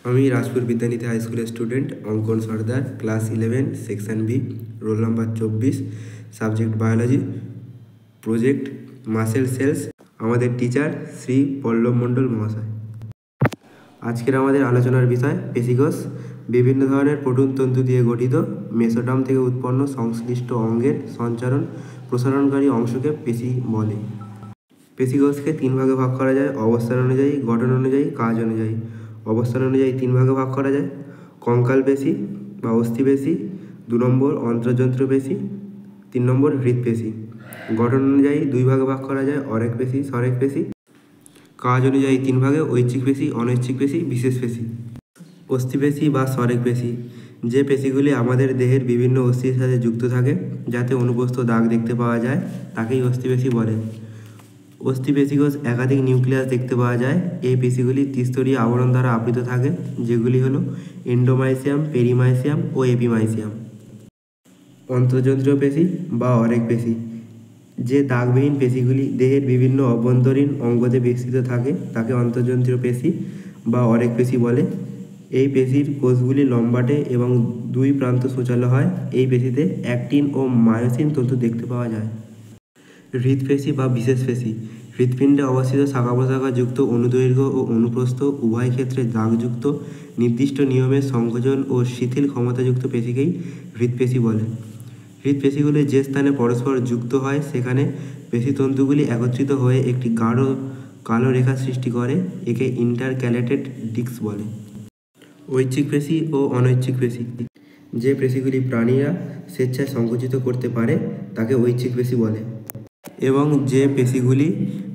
আমি রাজপুর বিদ্যানিধি হাই স্কুলের student Ankan Sardar, class 11, section B, roll number 24, subject biology, project muscle cells. আমাদের teacher Shri Pallab Mondal মহাশয়। আজকের আমাদের আলোচনার বিষয় পেশিকোষ। বিভিন্ন ধরনের প্রোটিন তন্তু দিয়ে গঠিত মেসোডার্ম থেকে উৎপন্ন সংশ্লিষ্ট অঙ্গের সঞ্চারণ প্রসারণকারী অংশকে পেশি বলে। পেশিকোষকে 3 ভাগে ভাগ করা যায়: অবস্থান অনুযায়ী, গঠন অনুযায়ী, কাজ অনুযায়ী। অবস্থান অনুযায়ী 3 ভাগে ভাগ করা যায়: কঙ্কাল পেশি বা অস্থিপেশি, 2 নম্বর অন্তর্যন্ত্র পেশি, 3 নম্বর হৃৎপেশি। গঠন অনুযায়ী 2 ভাগে ভাগ করা যায়: অরেখ পেশি, সরেখ পেশি। কাজ অনুযায়ী 3 ভাগে: ঐচ্ছিক পেশি, অনৈচ্ছিক পেশি, বিশেষ পেশি। অস্থিপেশি বা সরেখ পেশি যে পেশিগুলি আমাদের দেহের বিভিন্ন অস্থির সাথে যুক্ত থাকে যাতে অনুপস্থ দাগ দেখতে পাওয়া যায় তাকেই অস্থিপেশি বলে। অস্থিপেশিকোষ একাধিক নিউক্লিয়াস দেখতে পাওয়া যায়। এই পেশিগুলি ত্রিস্তরীয় আবরণ দ্বারা আবৃত থাকে, যেগুলি হলো এন্ডোমাইসিয়াম, পেরিমাইসিয়াম ও এপিমাইসিয়াম। অন্তর্যন্ত্রীয় পেশি বা অরেখ পেশি যে দাগবিহীন পেশিগুলি দেহের বিভিন্ন অভ্যন্তরীণ অঙ্গতে বিস্তৃত থাকে তাকে অন্তর্যন্ত্রীয় পেশি বা অরেখ পেশি বলে। এই পেশির কোষগুলি লম্বাটে এবং 2 প্রান্ত সূচালো হয়। এই পেশিতে অ্যাক্টিন ও মায়োসিন তন্তু দেখতে পাওয়া যায়। হৃৎপেশি বা বিশেষ পেশি হৃৎপিণ্ডে অবস্থিত শাখা প্রশাখা যুক্ত অনুদৈর্ঘ্য ও অনুপ্রস্থ উভয় ক্ষেত্রে দাগযুক্ত নির্দিষ্ট নিয়মে সংকোচন ও শিথিল ক্ষমতাযুক্ত পেশিকেই হৃৎপেশি বলে। হৃৎপেশিগুলি যে স্থানে পরস্পর যুক্ত হয় সেখানে পেশিতন্তুগুলি একত্রিত হয়ে একটি গাঢ় কালো রেখা সৃষ্টি করে। একে ইন্টারক্যালেটেড ডিস্ক বলে। ঐচ্ছিক পেশি ও অনৈচ্ছিক পেশি যে পেশিগুলি প্রাণীরা স্বেচ্ছায় সংকুচিত করতে পারে তাকে ঐচ্ছিক পেশি বলে, এবং যে পেশিগুলি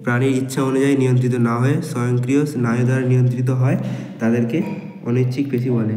প্রাণীর ইচ্ছা অনুযায়ী নিয়ন্ত্রিত না হয়ে স্বয়ংক্রিয় স্নায়ু দ্বারা নিয়ন্ত্রিত হয় তাদেরকে অনৈচ্ছিক পেশি বলে।